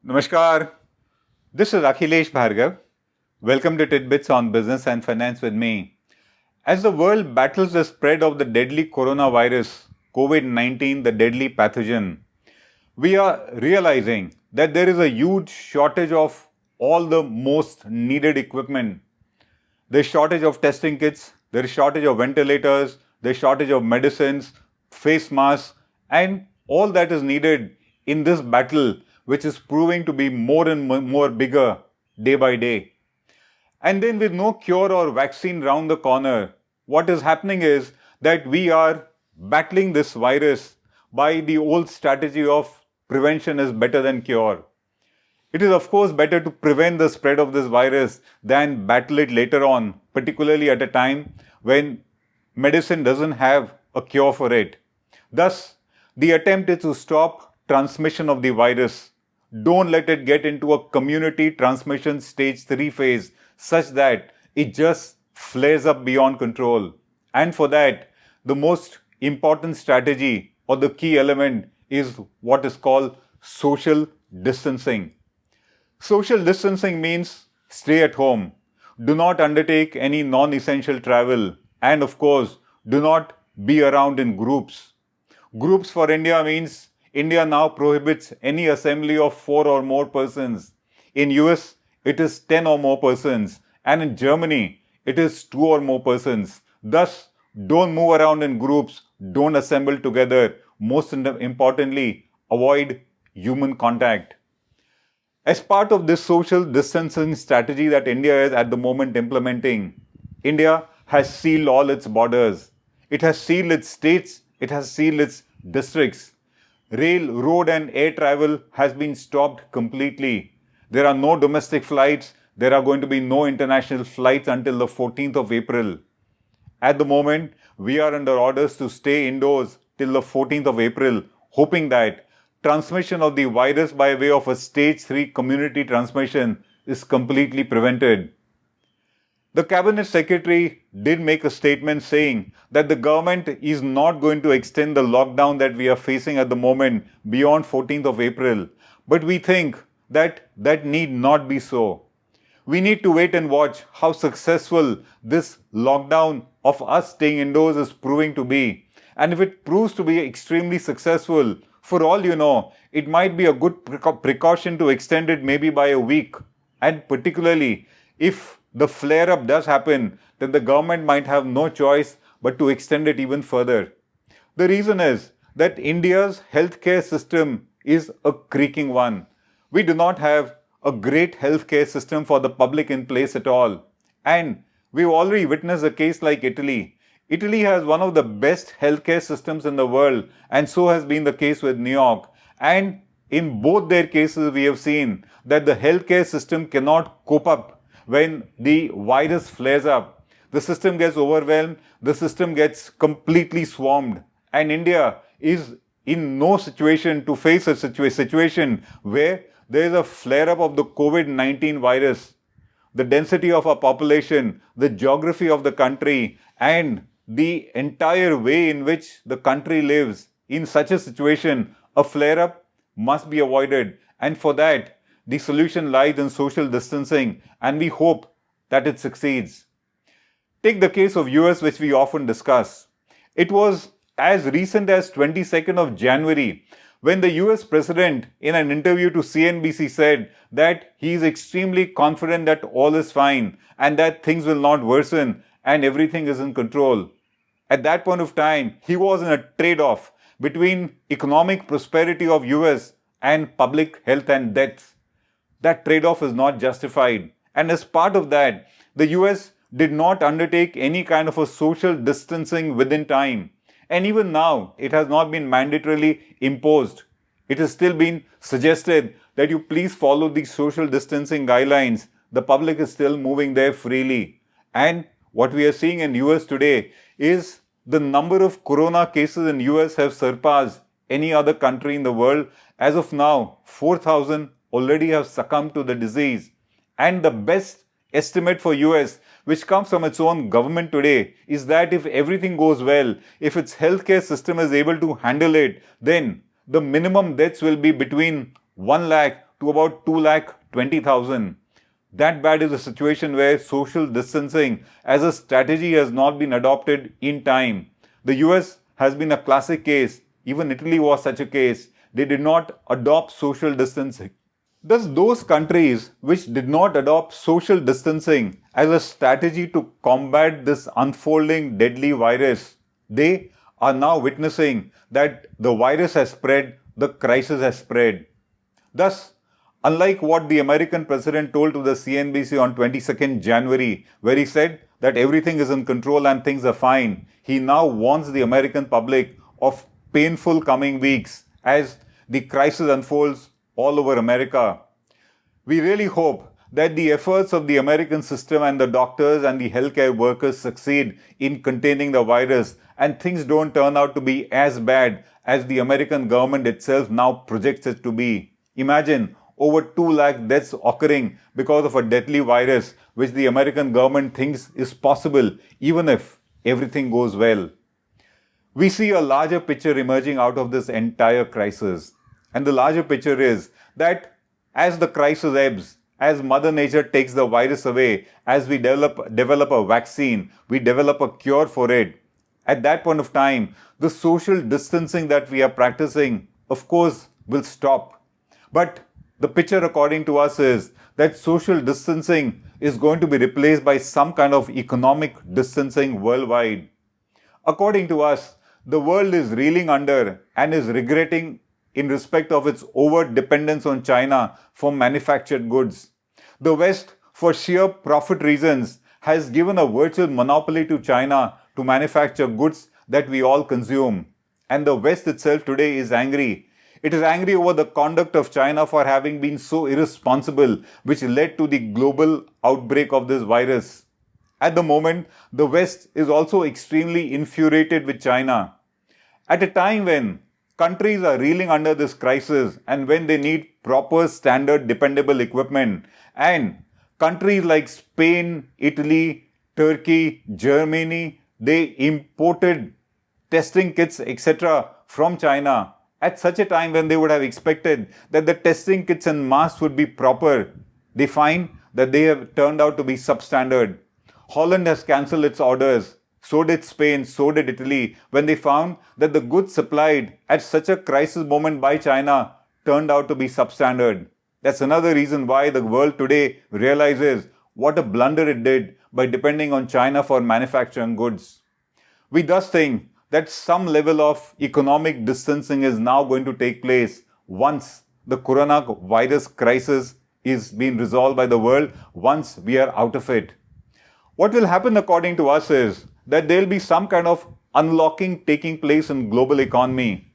Namaskar. This is Akhilesh Bhargava. Welcome to Tidbits on Business and Finance with me. As the world battles the spread of the deadly coronavirus, COVID-19, the deadly pathogen, we are realizing that there is a huge shortage of all the most needed equipment. There's shortage of testing kits, there is shortage of ventilators, there's shortage of medicines, face masks, and all that is needed in this battle, which is proving to be more and more bigger day by day. And then with no cure or vaccine round the corner, what is happening is that we are battling this virus by the old strategy of prevention is better than cure. It is of course better to prevent the spread of this virus than battle it later on, particularly at a time when medicine doesn't have a cure for it. Thus, the attempt is to stop transmission of the virus. Don't let it get into a community transmission stage 3 phase such that it just flares up beyond control. And for that, the most important strategy or the key element is what is called social distancing. Social distancing means stay at home, do not undertake any non-essential travel, and of course, do not be around in groups. Groups for India means India now prohibits any assembly of 4 or more persons. In US, it is 10 or more persons, and in Germany, it is 2 or more persons. Thus, don't move around in groups, don't assemble together. Most importantly, avoid human contact. As part of this social distancing strategy that India is at the moment implementing, India has sealed all its borders. It has sealed its states, it has sealed its districts. Rail, road and air travel has been stopped completely. There are no domestic flights, there are going to be no international flights until the 14th of April. At the moment, we are under orders to stay indoors till the 14th of April, hoping that transmission of the virus by way of a stage 3 community transmission is completely prevented. The Cabinet Secretary did make a statement saying that the government is not going to extend the lockdown that we are facing at the moment beyond 14th of April. But we think that that need not be so. We need to wait and watch how successful this lockdown of us staying indoors is proving to be. And if it proves to be extremely successful, for all you know, it might be a good precaution to extend it maybe by a week. And particularly, if the flare-up does happen, then the government might have no choice but to extend it even further. The reason is that India's healthcare system is a creaking one. We do not have a great healthcare system for the public in place at all. And we've already witnessed a case like Italy. Italy has one of the best healthcare systems in the world, and so has been the case with New York. And in both their cases, we have seen that the healthcare system cannot cope up when the virus flares up. The system gets overwhelmed, the system gets completely swarmed, and India is in no situation to face a situation where there is a flare-up of the COVID-19 virus. The density of our population, the geography of the country, and the entire way in which the country lives, in such a situation, a flare-up must be avoided. And for that, the solution lies in social distancing, and we hope that it succeeds. Take the case of US, which we often discuss. It was as recent as 22nd of January when the US president in an interview to CNBC said that he is extremely confident that all is fine and that things will not worsen and everything is in control. At that point of time, he was in a trade-off between economic prosperity of US and public health and deaths. That trade-off is not justified. And as part of that, the US did not undertake any kind of a social distancing within time. And even now, it has not been mandatorily imposed. It has still been suggested that you please follow these social distancing guidelines. The public is still moving there freely. And what we are seeing in US today is the number of corona cases in US have surpassed any other country in the world. As of now, 4,000 already have succumbed to the disease. And the best estimate for US, which comes from its own government today, is that if everything goes well, if its healthcare system is able to handle it, then the minimum deaths will be between 1 lakh to about 2,20,000. That bad is a situation where social distancing as a strategy has not been adopted in time. The US has been a classic case. Even Italy was such a case. They did not adopt social distancing. Thus, those countries which did not adopt social distancing as a strategy to combat this unfolding deadly virus, they are now witnessing that the virus has spread, the crisis has spread. Thus, unlike what the American president told to the CNBC on 22nd January, where he said that everything is in control and things are fine, he now warns the American public of painful coming weeks as the crisis unfolds all over America. We really hope that the efforts of the American system and the doctors and the healthcare workers succeed in containing the virus and things don't turn out to be as bad as the American government itself now projects it to be. Imagine over 2 lakh deaths occurring because of a deadly virus which the American government thinks is possible even if everything goes well. We see a larger picture emerging out of this entire crisis. And the larger picture is that as the crisis ebbs, as Mother Nature takes the virus away, as we develop a vaccine, we develop a cure for it, at that point of time, the social distancing that we are practicing, of course, will stop. But the picture according to us is that social distancing is going to be replaced by some kind of economic distancing worldwide. According to us, the world is reeling under and is regretting in respect of its overt dependence on China for manufactured goods. The West, for sheer profit reasons, has given a virtual monopoly to China to manufacture goods that we all consume. And the West itself today is angry. It is angry over the conduct of China for having been so irresponsible, which led to the global outbreak of this virus. At the moment, the West is also extremely infuriated with China. At a time when countries are reeling under this crisis and when they need proper standard dependable equipment, and countries like Spain, Italy, Turkey, Germany, they imported testing kits, etc. from China at such a time when they would have expected that the testing kits and masks would be proper. They find that they have turned out to be substandard. Holland has cancelled its orders. So did Spain, so did Italy, when they found that the goods supplied at such a crisis moment by China turned out to be substandard. That's another reason why the world today realizes what a blunder it did by depending on China for manufacturing goods. We thus think that some level of economic distancing is now going to take place once the coronavirus crisis is being resolved by the world, once we are out of it. What will happen according to us is that there will be some kind of unlocking taking place in global economy.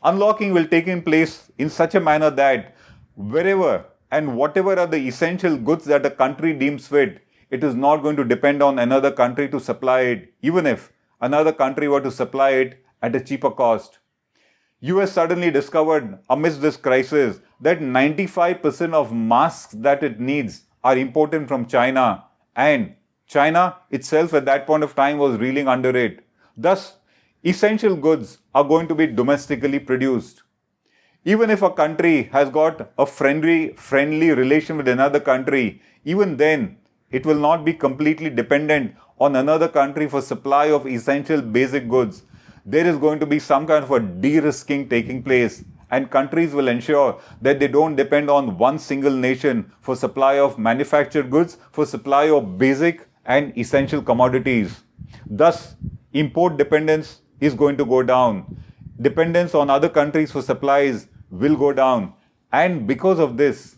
Unlocking will take place in such a manner that wherever and whatever are the essential goods that a country deems fit, it is not going to depend on another country to supply it, even if another country were to supply it at a cheaper cost. US suddenly discovered amidst this crisis that 95% of masks that it needs are imported from China, and China itself at that point of time was reeling under it. Thus, essential goods are going to be domestically produced. Even if a country has got a friendly relation with another country, even then it will not be completely dependent on another country for supply of essential basic goods. There is going to be some kind of a de-risking taking place, and countries will ensure that they don't depend on one single nation for supply of manufactured goods, for supply of basic and essential commodities. Thus, import dependence is going to go down. Dependence on other countries for supplies will go down. And because of this,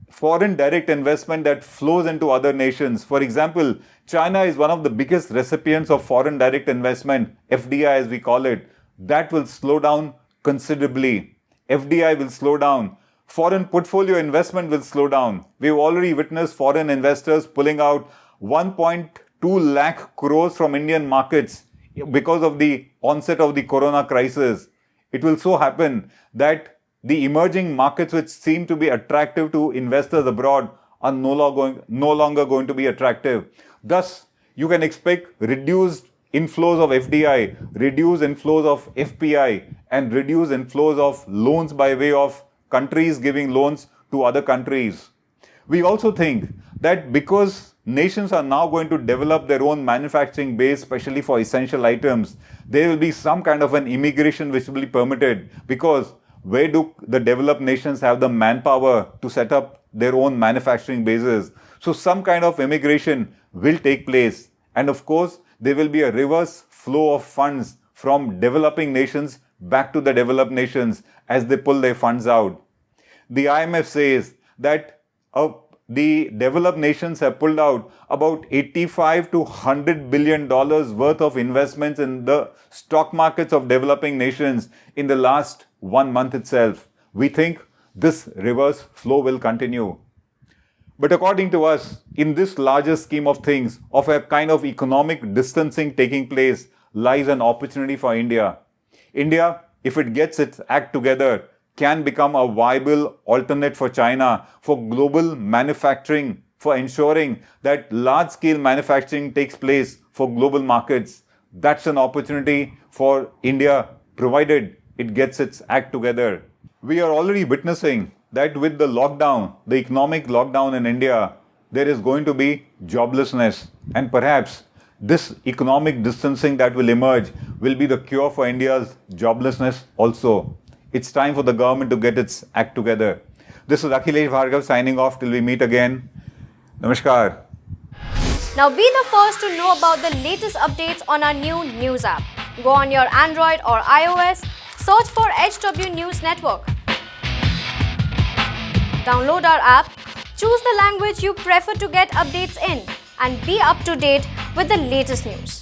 foreign direct investment that flows into other nations. For example, China is one of the biggest recipients of foreign direct investment, FDI as we call it. That will slow down considerably. FDI will slow down. Foreign portfolio investment will slow down. We've already witnessed foreign investors pulling out 1.2 lakh crores from Indian markets because of the onset of the corona crisis. It will so happen that the emerging markets which seem to be attractive to investors abroad are no longer going to be attractive. Thus, you can expect reduced inflows of FDI, reduced inflows of FPI, and reduced inflows of loans by way of countries giving loans to other countries. We also think that because nations are now going to develop their own manufacturing base, especially for essential items, there will be some kind of an immigration which will be permitted, because where do the developed nations have the manpower to set up their own manufacturing bases? So some kind of immigration will take place. And of course, there will be a reverse flow of funds from developing nations back to the developed nations as they pull their funds out. The IMF says that the developed nations have pulled out about $85 to $100 billion worth of investments in the stock markets of developing nations in the last 1 month itself. We think this reverse flow will continue. But according to us, in this larger scheme of things, of a kind of economic distancing taking place, lies an opportunity for India. India, if it gets its act together, can become a viable alternate for China for global manufacturing, for ensuring that large-scale manufacturing takes place for global markets. That's an opportunity for India, provided it gets its act together. We are already witnessing that with the lockdown, the economic lockdown in India, there is going to be joblessness. And perhaps this economic distancing that will emerge will be the cure for India's joblessness also. It's time for the government to get its act together. This is Akhilesh Bhargava signing off till we meet again. Namaskar. Now be the first to know about the latest updates on our new news app. Go on your Android or iOS, search for HW News Network. Download our app, choose the language you prefer to get updates in, and be up to date with the latest news.